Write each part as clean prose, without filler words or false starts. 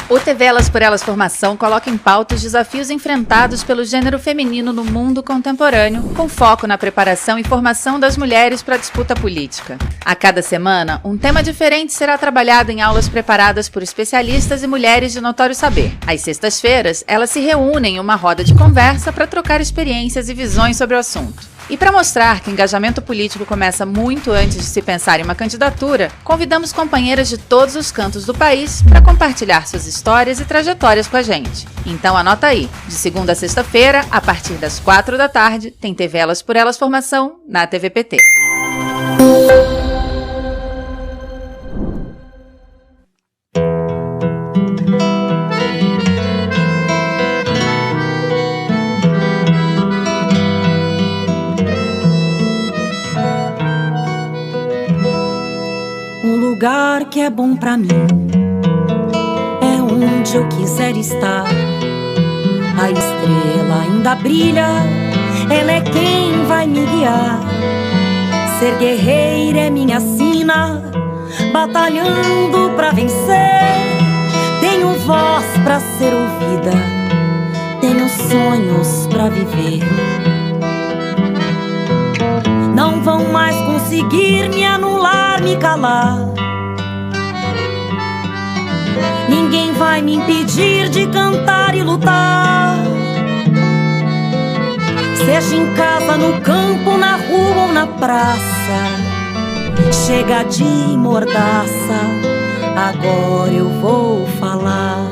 O TV Elas por Elas Formação coloca em pauta os desafios enfrentados pelo gênero feminino no mundo contemporâneo, com foco na preparação e formação das mulheres para a disputa política. A cada semana, um tema diferente será trabalhado em aulas preparadas por especialistas e mulheres de notório saber. Às sextas-feiras, elas se reúnem em uma roda de conversa para trocar experiências e visões sobre o assunto. E para mostrar que o engajamento político começa muito antes de se pensar em uma candidatura, convidamos companheiras de todos os cantos do país para compartilhar suas histórias e trajetórias com a gente. Então anota aí, de segunda a sexta-feira, a partir das 4 da tarde, tem TV Elas por Elas Formação na TVPT. Lugar que é bom pra mim é onde eu quiser estar. A estrela ainda brilha, ela é quem vai me guiar. Ser guerreira é minha sina, batalhando pra vencer. Tenho voz pra ser ouvida, tenho sonhos pra viver. Não vão mais conseguir me anular, me calar. Ninguém vai me impedir de cantar e lutar. Seja em casa, no campo, na rua ou na praça. Chega de mordaça, agora eu vou falar.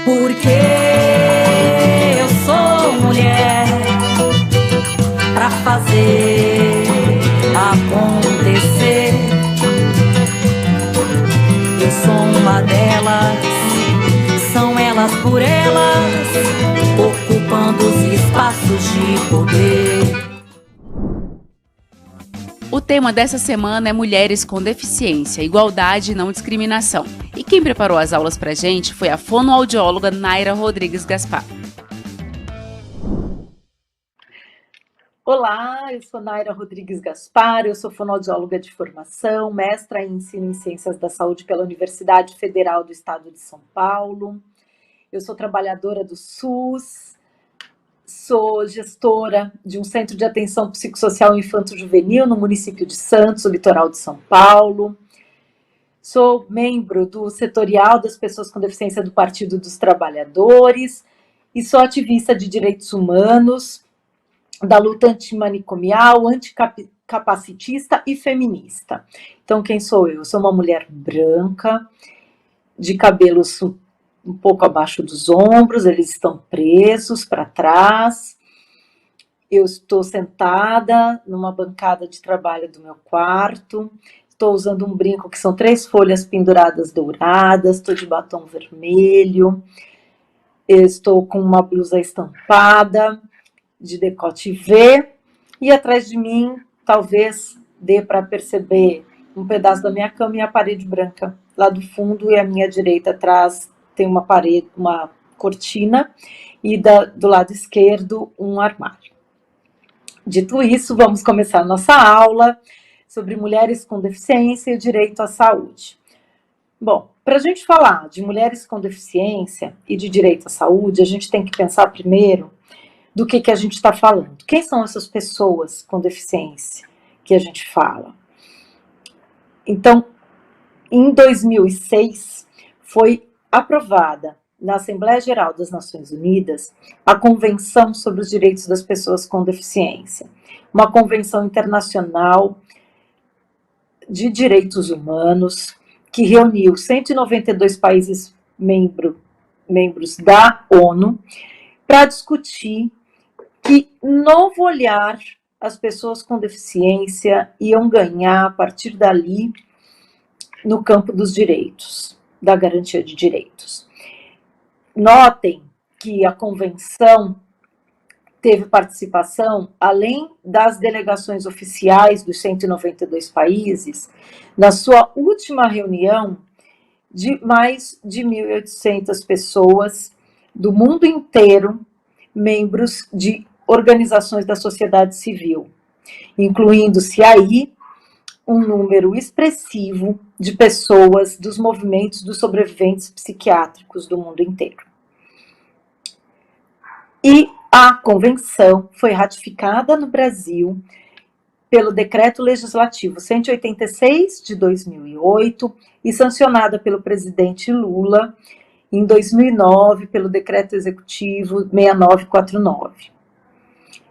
Porque eu sou mulher pra fazer acontecer. Eu sou uma delas, são elas por elas, ocupando os espaços de poder. O tema dessa semana é Mulheres com Deficiência, Igualdade e Não Discriminação. E quem preparou as aulas pra gente foi a fonoaudióloga Naira Rodrigues Gaspar. Olá, eu sou Naira Rodrigues Gaspar, eu sou fonoaudióloga de formação, mestra em ensino em Ciências da Saúde pela Universidade Federal do Estado de São Paulo. Eu sou trabalhadora do SUS, sou gestora de um centro de atenção psicossocial infanto-juvenil no município de Santos, no litoral de São Paulo. Sou membro do setorial das pessoas com deficiência do Partido dos Trabalhadores e sou ativista de direitos humanos, da luta antimanicomial, anticapacitista e feminista. Então, quem sou eu? Eu sou uma mulher branca, de cabelos um pouco abaixo dos ombros, eles estão presos para trás. Eu estou sentada numa bancada de trabalho do meu quarto, estou usando um brinco que são 3 folhas penduradas douradas, estou de batom vermelho, eu estou com uma blusa estampada, de decote V, e atrás de mim, talvez dê para perceber um pedaço da minha cama e a parede branca lá do fundo, e à minha direita atrás tem uma parede, uma cortina, e do lado esquerdo um armário. Dito isso, vamos começar a nossa aula sobre mulheres com deficiência e o direito à saúde. Bom, para a gente falar de mulheres com deficiência e de direito à saúde, a gente tem que pensar primeiro do que a gente está falando. Quem são essas pessoas com deficiência que a gente fala? Então, em 2006, foi aprovada na Assembleia Geral das Nações Unidas a Convenção sobre os Direitos das Pessoas com Deficiência, uma convenção internacional de direitos humanos que reuniu 192 países membros da ONU para discutir que novo olhar as pessoas com deficiência iam ganhar a partir dali no campo dos direitos, da garantia de direitos. Notem que a convenção teve participação, além das delegações oficiais dos 192 países, na sua última reunião, de mais de 1.800 pessoas do mundo inteiro, membros de organizações da sociedade civil, incluindo-se aí um número expressivo de pessoas dos movimentos dos sobreviventes psiquiátricos do mundo inteiro. E a convenção foi ratificada no Brasil pelo Decreto Legislativo 186 de 2008 e sancionada pelo presidente Lula em 2009 pelo Decreto Executivo 6949.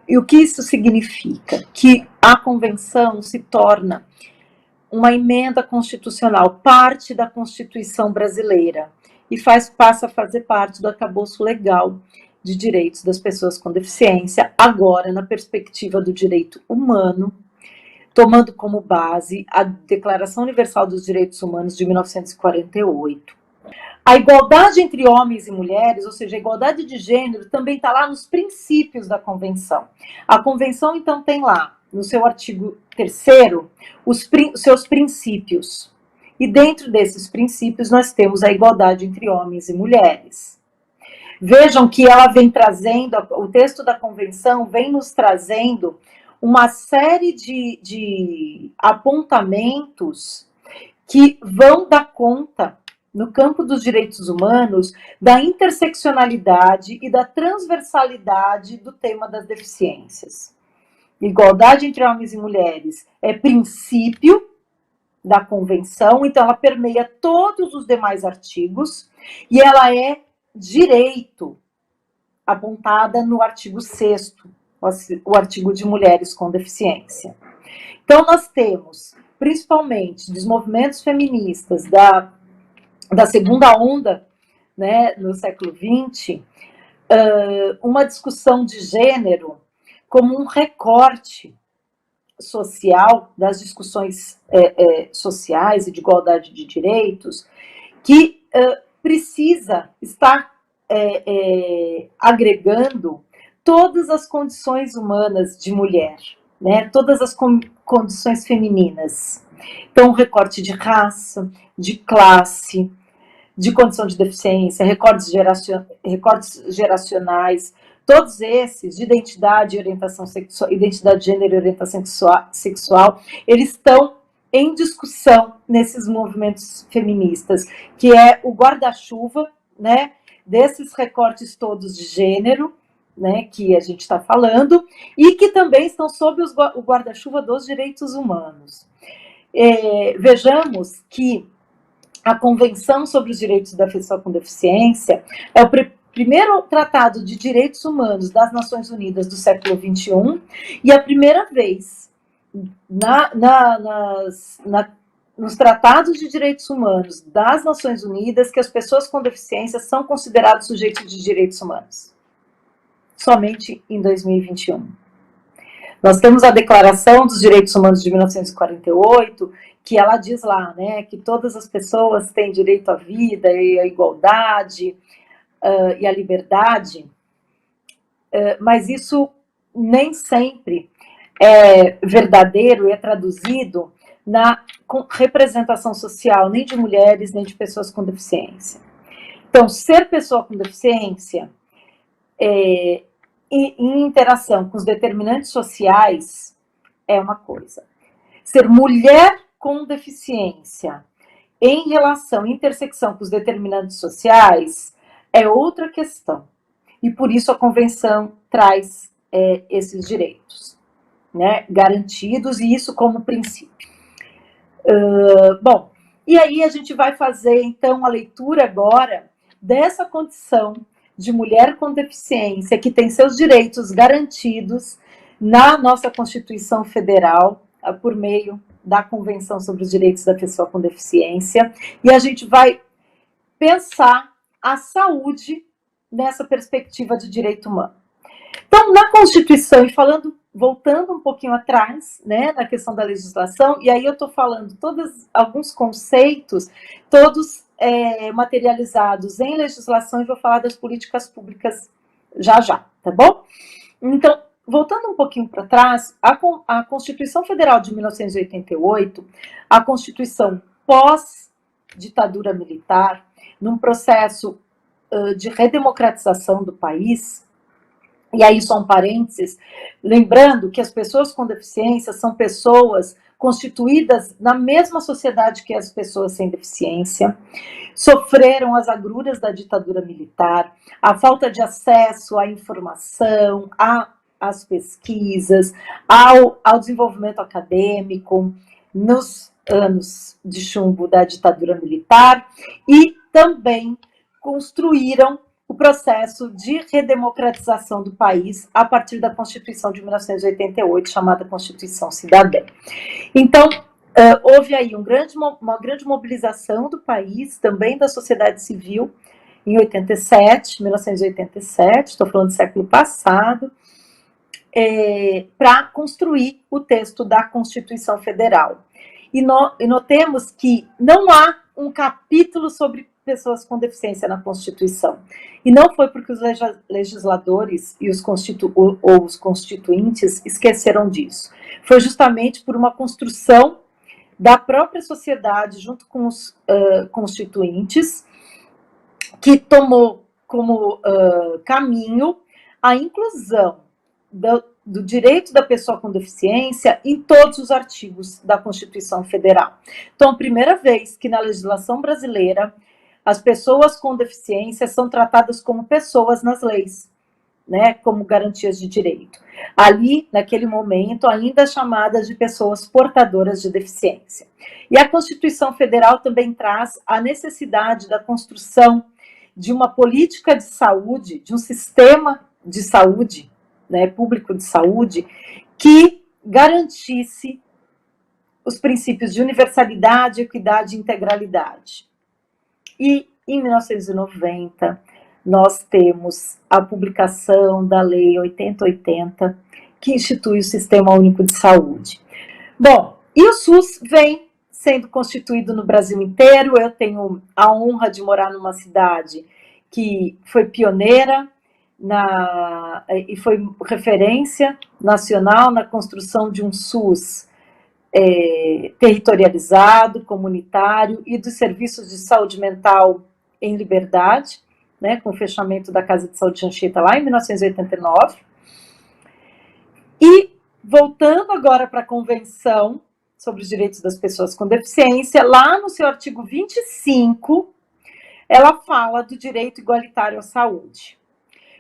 E o que isso significa? Que a convenção se torna uma emenda constitucional, parte da Constituição brasileira, e passa a fazer parte do arcabouço legal de direitos das pessoas com deficiência, agora na perspectiva do direito humano, tomando como base a Declaração Universal dos Direitos Humanos de 1948. A igualdade entre homens e mulheres, ou seja, a igualdade de gênero, também está lá nos princípios da Convenção. A Convenção, então, tem lá, no seu artigo 3º, os seus princípios. E dentro desses princípios nós temos a igualdade entre homens e mulheres. Vejam que ela vem trazendo, o texto da Convenção vem nos trazendo uma série de apontamentos que vão dar conta, no campo dos direitos humanos, da interseccionalidade e da transversalidade do tema das deficiências. Igualdade entre homens e mulheres é princípio da Convenção, então ela permeia todos os demais artigos e ela é direito, apontada no artigo 6º, o artigo de mulheres com deficiência. Então nós temos, principalmente dos movimentos feministas da segunda onda, né, no século XX, uma discussão de gênero como um recorte social das discussões sociais e de igualdade de direitos, que precisa estar agregando todas as condições humanas de mulher, né, todas as condições femininas. Então, um recorte de raça, de classe, de condição de deficiência, recortes geracionais, todos esses, de identidade e orientação sexual, identidade de gênero e orientação sexual, eles estão em discussão nesses movimentos feministas, que é o guarda-chuva, né, desses recortes todos de gênero, né, que a gente está falando, e que também estão sob o guarda-chuva dos direitos humanos. Vejamos que a Convenção sobre os Direitos da Pessoa com Deficiência é o primeiro tratado de direitos humanos das Nações Unidas do século XXI e a primeira vez nos tratados de direitos humanos das Nações Unidas que as pessoas com deficiência são consideradas sujeitos de direitos humanos. Somente em 2021. Nós temos a Declaração dos Direitos Humanos de 1948, que ela diz lá, né, que todas as pessoas têm direito à vida e à igualdade e à liberdade, mas isso nem sempre é verdadeiro e é traduzido na representação social, nem de mulheres, nem de pessoas com deficiência. Então, ser pessoa com deficiência em interação com os determinantes sociais é uma coisa. Ser mulher com deficiência em relação, intersecção com os determinantes sociais é outra questão. E por isso a Convenção traz esses direitos, né, garantidos, e isso como princípio. Bom, e aí a gente vai fazer então a leitura agora dessa condição de mulher com deficiência, que tem seus direitos garantidos na nossa Constituição Federal, por meio da Convenção sobre os Direitos da Pessoa com Deficiência, e a gente vai pensar a saúde nessa perspectiva de direito humano. Então, na Constituição, e voltando um pouquinho atrás, né, na questão da legislação, e aí eu estou falando alguns conceitos, todos materializados em legislação, e vou falar das políticas públicas já, tá bom? Então, voltando um pouquinho para trás, a Constituição Federal de 1988, a Constituição pós-ditadura militar, num processo de redemocratização do país, e aí só um parênteses, lembrando que as pessoas com deficiência são pessoas constituídas na mesma sociedade que as pessoas sem deficiência, sofreram as agruras da ditadura militar, a falta de acesso à informação, às pesquisas, ao desenvolvimento acadêmico, nos anos de chumbo da ditadura militar, e também construíram o processo de redemocratização do país a partir da Constituição de 1988, chamada Constituição Cidadã. Então, houve aí uma grande mobilização do país, também da sociedade civil, em 1987, estou falando do século passado, para construir o texto da Constituição Federal. E notemos que não há um capítulo sobre pessoas com deficiência na Constituição. E não foi porque os legisladores e os constituintes esqueceram disso. Foi justamente por uma construção da própria sociedade, junto com os constituintes, que tomou como caminho a inclusão do direito da pessoa com deficiência em todos os artigos da Constituição Federal. Então, a primeira vez que na legislação brasileira as pessoas com deficiência são tratadas como pessoas nas leis, né, como garantias de direito. Ali, naquele momento, ainda chamadas de pessoas portadoras de deficiência. E a Constituição Federal também traz a necessidade da construção de uma política de saúde, de um sistema de saúde, né, público de saúde, que garantisse os princípios de universalidade, equidade e integralidade. E, em 1990, nós temos a publicação da Lei 8080, que institui o Sistema Único de Saúde. Bom, e o SUS vem sendo constituído no Brasil inteiro. Eu tenho a honra de morar numa cidade que foi pioneira e foi referência nacional na construção de um SUS territorializado, comunitário e dos serviços de saúde mental em liberdade, né, com o fechamento da Casa de Saúde de Anchieta lá em 1989. E voltando agora para a Convenção sobre os Direitos das Pessoas com Deficiência, lá no seu artigo 25, ela fala do direito igualitário à saúde.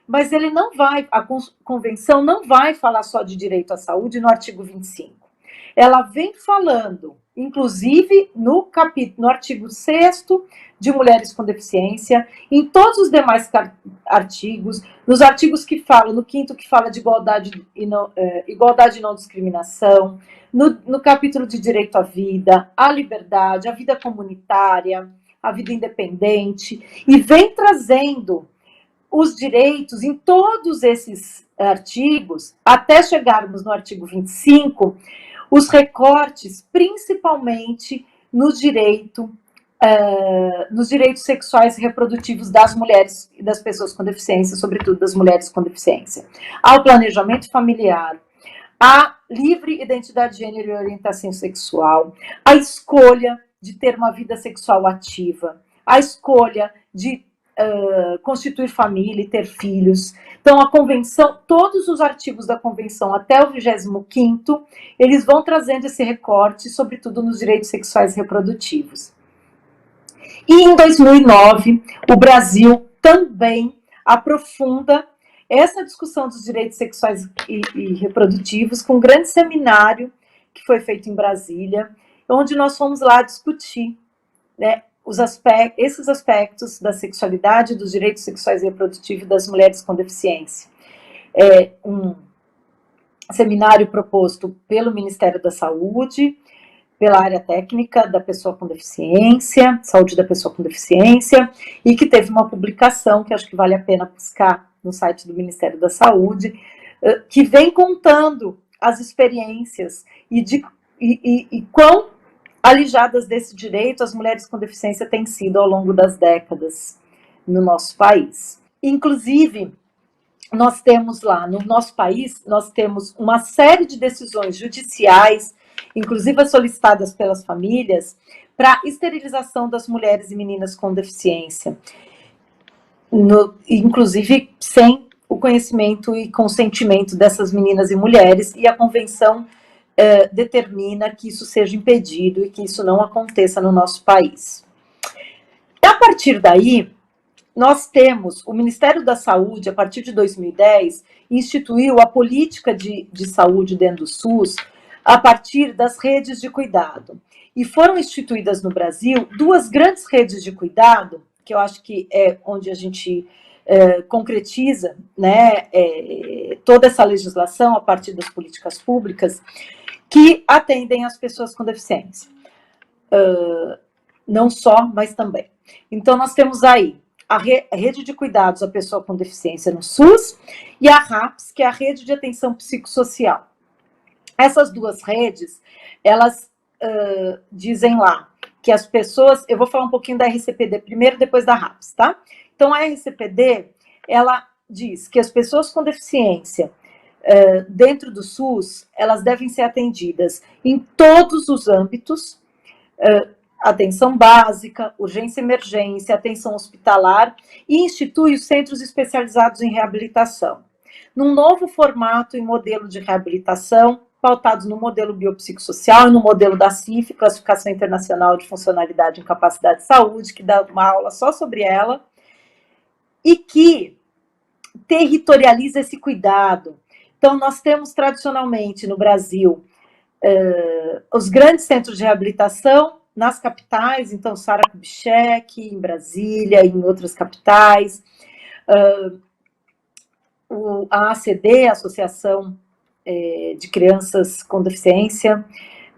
Mas a Convenção não vai falar só de direito à saúde no artigo 25. Ela vem falando, inclusive no artigo 6º de mulheres com deficiência, em todos os demais artigos, nos artigos que falam, no 5º que fala de igualdade e não discriminação, no capítulo de direito à vida, à liberdade, à vida comunitária, à vida independente, e vem trazendo os direitos em todos esses artigos, até chegarmos no artigo 25, os recortes, principalmente nos direitos sexuais e reprodutivos das mulheres e das pessoas com deficiência, sobretudo das mulheres com deficiência, ao planejamento familiar, à livre identidade de gênero e orientação sexual, à escolha de ter uma vida sexual ativa, à escolha de constituir família e ter filhos. Então, a Convenção, todos os artigos da Convenção, até o 25º, eles vão trazendo esse recorte, sobretudo nos direitos sexuais e reprodutivos. E em 2009, o Brasil também aprofunda essa discussão dos direitos sexuais e reprodutivos com um grande seminário que foi feito em Brasília, onde nós fomos lá discutir, né, esses aspectos da sexualidade, dos direitos sexuais e reprodutivos das mulheres com deficiência. É um seminário proposto pelo Ministério da Saúde, pela área técnica da pessoa com deficiência, saúde da pessoa com deficiência, e que teve uma publicação que acho que vale a pena buscar no site do Ministério da Saúde, que vem contando as experiências e quão alijadas desse direito as mulheres com deficiência têm sido ao longo das décadas no nosso país. Inclusive, nós temos lá, no nosso país, nós temos uma série de decisões judiciais, inclusive solicitadas pelas famílias, para esterilização das mulheres e meninas com deficiência, inclusive sem o conhecimento e consentimento dessas meninas e mulheres, e a Convenção determina que isso seja impedido e que isso não aconteça no nosso país. A partir daí, nós temos o Ministério da Saúde, a partir de 2010, instituiu a política de saúde dentro do SUS a partir das redes de cuidado. E foram instituídas no Brasil 2 grandes redes de cuidado, que eu acho que é onde a gente concretiza, né, toda essa legislação a partir das políticas públicas, que atendem as pessoas com deficiência. Não só, mas também. Então, nós temos aí a rede de cuidados à pessoa com deficiência no SUS e a RAPS, que é a rede de atenção psicossocial. Essas 2 redes, elas dizem lá que as pessoas... Eu vou falar um pouquinho da RCPD primeiro, depois da RAPS, tá? Então, a RCPD, ela diz que as pessoas com deficiência dentro do SUS, elas devem ser atendidas em todos os âmbitos, atenção básica, urgência e emergência, atenção hospitalar, e institui os centros especializados em reabilitação, num novo formato e modelo de reabilitação, pautados no modelo biopsicossocial e no modelo da CIF, Classificação Internacional de Funcionalidade e Incapacidade de Saúde, que dá uma aula só sobre ela, e que territorializa esse cuidado. Então, nós temos tradicionalmente no Brasil os grandes centros de reabilitação nas capitais, então Sara Kubitschek, em Brasília, em outras capitais, a ACD, a Associação de Crianças com Deficiência,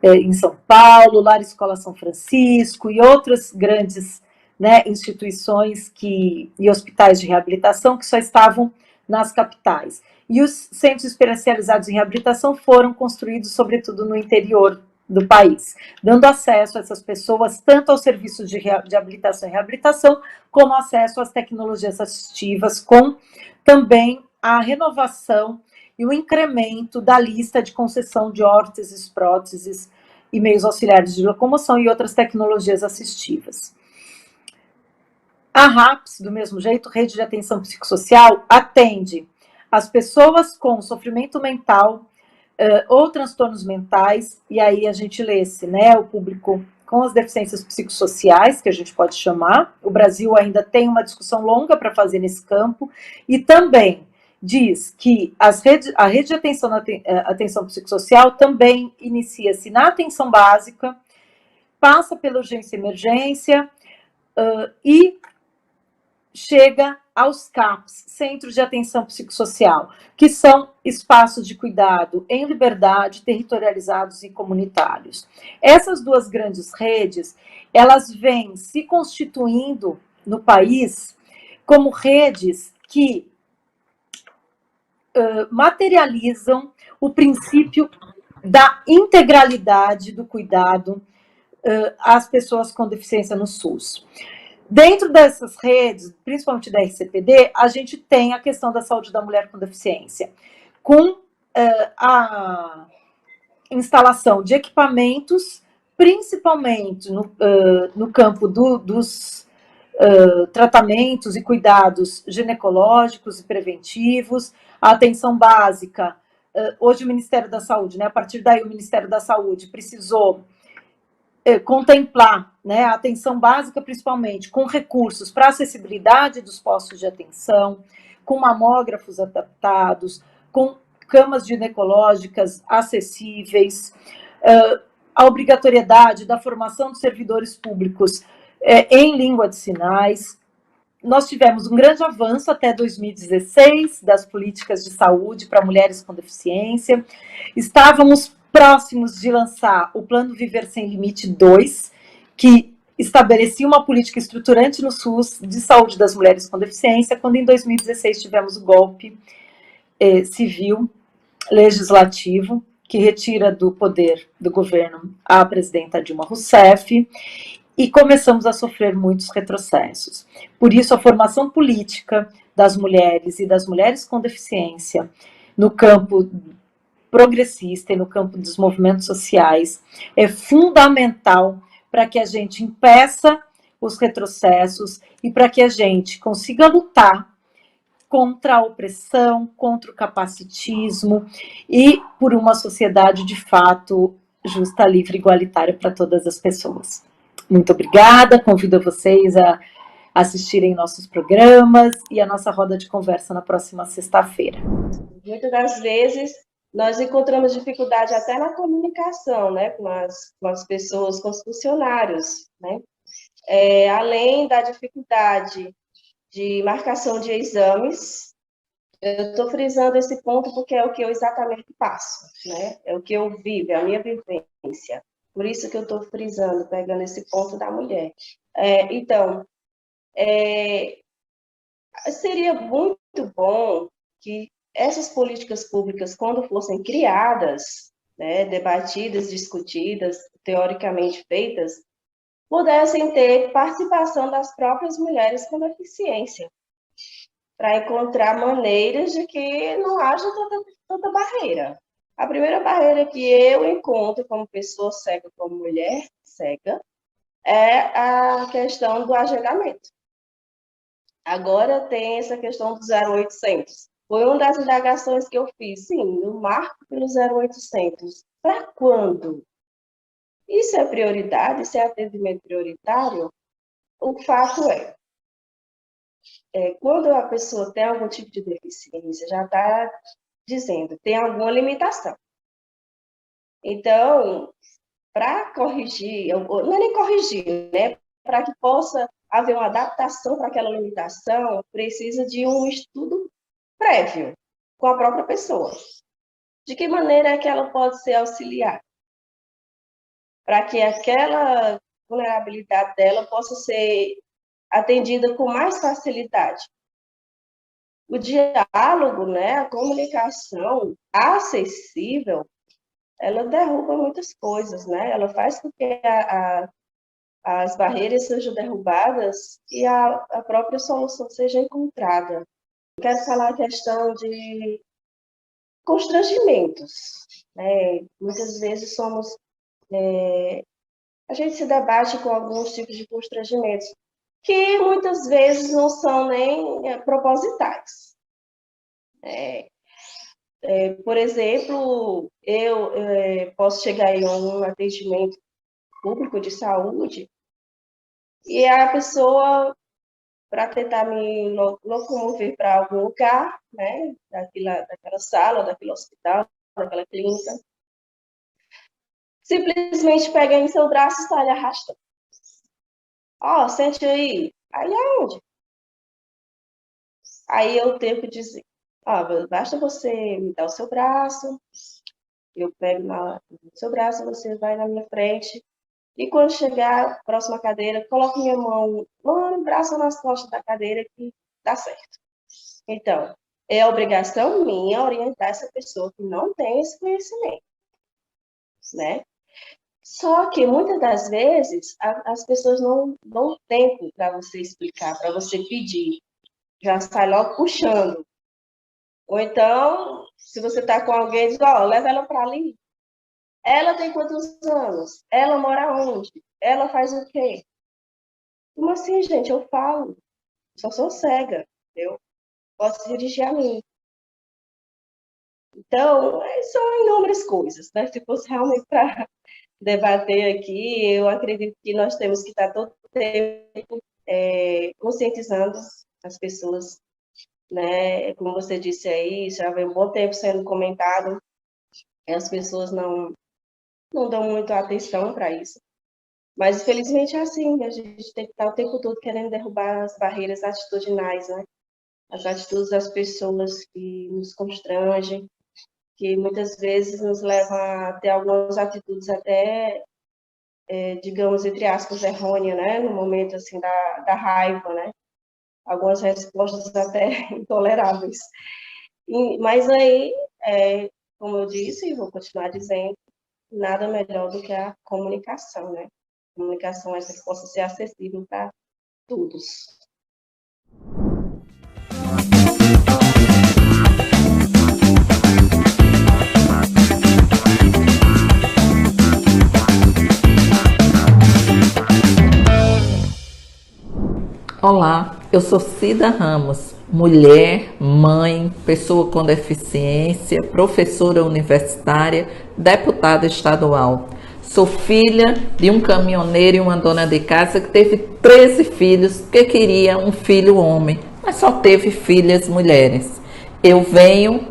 em São Paulo, Lar Escola São Francisco e outras grandes, né, instituições e hospitais de reabilitação que só estavam nas capitais. E os centros especializados em reabilitação foram construídos, sobretudo, no interior do país, dando acesso a essas pessoas tanto aos serviços de habilitação e reabilitação, como acesso às tecnologias assistivas, com também a renovação e o incremento da lista de concessão de órteses, próteses e meios auxiliares de locomoção e outras tecnologias assistivas. A RAPS, do mesmo jeito, Rede de Atenção Psicossocial, atende as pessoas com sofrimento mental ou transtornos mentais, e aí a gente lê né, o público com as deficiências psicossociais, que a gente pode chamar. O Brasil ainda tem uma discussão longa para fazer nesse campo, e também diz que a rede de atenção psicossocial também inicia-se na atenção básica, passa pela urgência e emergência, e chega aos CAPs, Centros de Atenção Psicossocial, que são espaços de cuidado em liberdade, territorializados e comunitários. Essas 2 grandes redes, elas vêm se constituindo no país como redes que materializam o princípio da integralidade do cuidado às pessoas com deficiência no SUS. Dentro dessas redes, principalmente da RCPD, a gente tem a questão da saúde da mulher com deficiência, com a instalação de equipamentos, principalmente no campo dos tratamentos e cuidados ginecológicos e preventivos, a atenção básica. Hoje o Ministério da Saúde, né, a partir daí o Ministério da Saúde precisou contemplar, né, a atenção básica, principalmente, com recursos para acessibilidade dos postos de atenção, com mamógrafos adaptados, com camas ginecológicas acessíveis, a obrigatoriedade da formação dos servidores públicos em língua de sinais. Nós tivemos um grande avanço até 2016 das políticas de saúde para mulheres com deficiência. Estávamos próximos de lançar o Plano Viver Sem Limite 2, que estabelecia uma política estruturante no SUS de saúde das mulheres com deficiência, quando em 2016 tivemos o golpe civil legislativo, que retira do poder do governo a presidenta Dilma Rousseff, e começamos a sofrer muitos retrocessos. Por isso, a formação política das mulheres e das mulheres com deficiência no campo progressista e no campo dos movimentos sociais é fundamental para que a gente impeça os retrocessos e para que a gente consiga lutar contra a opressão, contra o capacitismo e por uma sociedade de fato justa, livre e igualitária para todas as pessoas. Muito obrigada, convido vocês a assistirem nossos programas e a nossa roda de conversa na próxima sexta-feira. Muitas das vezes nós encontramos dificuldade até na comunicação, né, com as pessoas, com os funcionários, né? Além da dificuldade de marcação de exames, eu estou frisando esse ponto porque é o que eu exatamente passo, né? É o que eu vivo, é a minha vivência. Por isso que eu estou frisando, pegando esse ponto da mulher. Então, seria muito bom que essas políticas públicas, quando fossem criadas, né, debatidas, discutidas, teoricamente feitas, pudessem ter participação das próprias mulheres com deficiência, para encontrar maneiras de que não haja tanta barreira. A primeira barreira que eu encontro como pessoa cega, como mulher cega, é a questão do agendamento. Agora tem essa questão do 0800. Foi uma das indagações que eu fiz. Sim, no marco pelo 0800. Para quando? Isso é prioridade? Isso é atendimento prioritário? O fato quando a pessoa tem algum tipo de deficiência, já está dizendo, tem alguma limitação. Então, para corrigir, não é nem corrigir, né? Para que possa haver uma adaptação para aquela limitação, precisa de um estudo prévio com a própria pessoa. De que maneira é que ela pode ser auxiliar? Para que aquela vulnerabilidade dela possa ser atendida com mais facilidade. O diálogo, né, a comunicação acessível, ela derruba muitas coisas, né? Ela faz com que as barreiras sejam derrubadas e a própria solução seja encontrada. Quero falar a questão de constrangimentos, né? Muitas vezes a gente se debate com alguns tipos de constrangimentos que muitas vezes não são nem propositais. Por exemplo, eu posso chegar em um atendimento público de saúde e a pessoa, para tentar me locomover para algum lugar, né, daquela sala, daquele hospital, daquela clínica, simplesmente pega em seu braço e está lhe arrastando. Sente aí. Aí aonde? Aí eu tenho que dizer, basta você me dar o seu braço, eu pego no seu braço, você vai na minha frente, e quando chegar a próxima cadeira, coloque minha mão no braço ou nas costas da cadeira que dá certo. Então, é obrigação minha orientar essa pessoa que não tem esse conhecimento, né? Só que, muitas das vezes, as pessoas não dão tempo para você explicar, para você pedir. Já sai logo puxando. Ou então, se você está com alguém, diz, leva ela para ali. Ela tem quantos anos? Ela mora onde? Ela faz o quê? Como assim, gente? Eu falo. Só sou cega. Eu posso dirigir a mim. Então, são inúmeras coisas, né? Se fosse realmente para debater aqui, eu acredito que nós temos que estar todo tempo conscientizando as pessoas, né? Como você disse aí, já vem um bom tempo sendo comentado, as pessoas não dão muita atenção para isso. Mas, infelizmente, é assim, a gente tem que estar o tempo todo querendo derrubar as barreiras atitudinais, né? As atitudes das pessoas que nos constrangem, que muitas vezes nos levam a ter algumas atitudes até, digamos, entre aspas, errôneas, né? No momento, assim, da raiva, né? Algumas respostas até intoleráveis. Mas aí, como eu disse, e vou continuar dizendo, nada melhor do que a comunicação, né? A comunicação essa que possa ser acessível para todos. Olá, Eu sou Cida Ramos, mulher, mãe, pessoa com deficiência, professora universitária, deputada estadual. Sou filha de um caminhoneiro e uma dona de casa que teve 13 filhos, que queria um filho homem, mas só teve filhas mulheres. Eu venho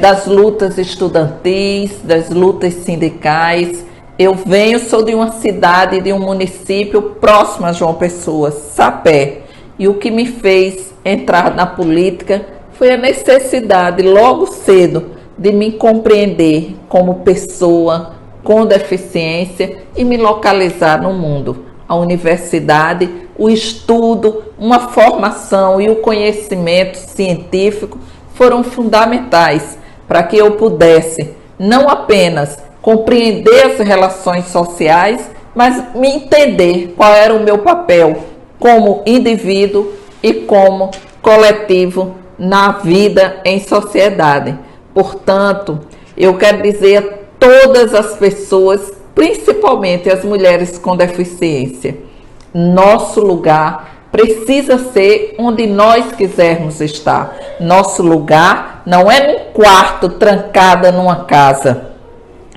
das lutas estudantis, das lutas sindicais. Eu sou de uma cidade, de um município próximo a João Pessoa, Sapé. E o que me fez entrar na política foi a necessidade, logo cedo, de me compreender como pessoa com deficiência e me localizar no mundo. A universidade, o estudo, uma formação e o conhecimento científico foram fundamentais para que eu pudesse não apenas compreender as relações sociais, mas me entender qual era o meu papel como indivíduo e como coletivo na vida em sociedade. Portanto, eu quero dizer a todas as pessoas, principalmente as mulheres com deficiência, nosso lugar precisa ser onde nós quisermos estar. Nosso lugar não é num quarto trancada numa casa,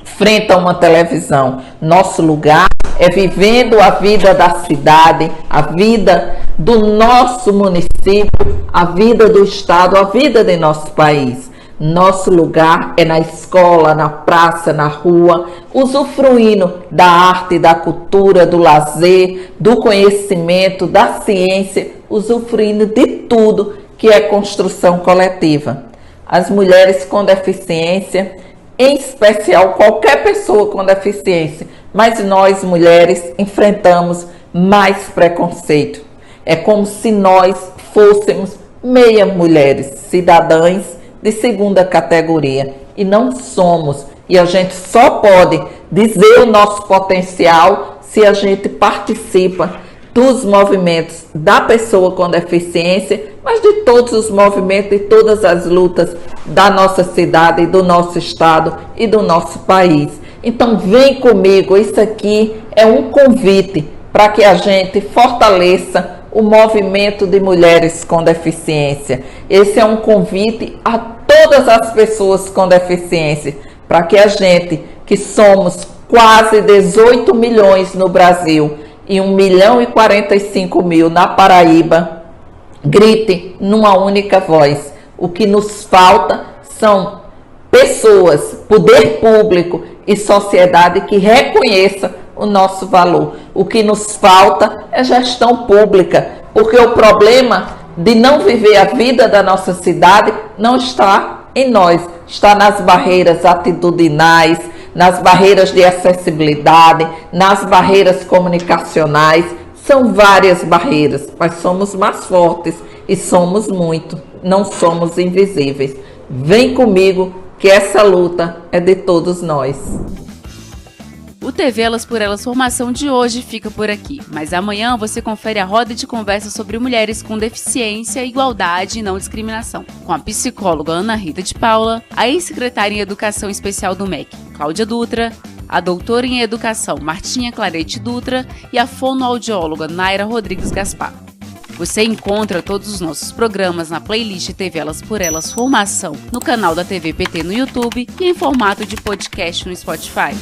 frente a uma televisão. Nosso lugar é vivendo a vida da cidade, a vida do nosso município, a vida do estado, a vida de nosso país. Nosso lugar é na escola, na praça, na rua, usufruindo da arte, da cultura, do lazer, do conhecimento, da ciência, usufruindo de tudo que é construção coletiva. As mulheres com deficiência, em especial qualquer pessoa com deficiência, mas nós mulheres enfrentamos mais preconceito. É como se nós fôssemos meia mulheres, cidadãs de segunda categoria, e não somos. E a gente só pode dizer o nosso potencial se a gente participa dos movimentos da pessoa com deficiência, mas de todos os movimentos e todas as lutas da nossa cidade, do nosso estado e do nosso país. Então vem comigo, isso aqui é um convite para que a gente fortaleça o movimento de mulheres com deficiência. Esse é um convite a todas as pessoas com deficiência, para que a gente, que somos quase 18 milhões no Brasil e 1.045.000 na Paraíba, grite numa única voz. O que nos falta são pessoas, poder público e sociedade que reconheça o nosso valor. O que nos falta é gestão pública, porque o problema de não viver a vida da nossa cidade não está em nós, está nas barreiras atitudinais, nas barreiras de acessibilidade, nas barreiras comunicacionais. São várias barreiras, mas somos mais fortes e somos muito, não somos invisíveis. Vem comigo que essa luta é de todos nós. O TV Elas por Elas Formação de hoje fica por aqui, mas amanhã você confere a roda de conversa sobre mulheres com deficiência, igualdade e não discriminação, com a psicóloga Ana Rita de Paula, a ex-secretária em Educação Especial do MEC, Cláudia Dutra, a doutora em Educação Martinha Clarete Dutra e a fonoaudióloga Naira Rodrigues Gaspar. Você encontra todos os nossos programas na playlist TV Elas por Elas Formação no canal da TV PT no YouTube e em formato de podcast no Spotify.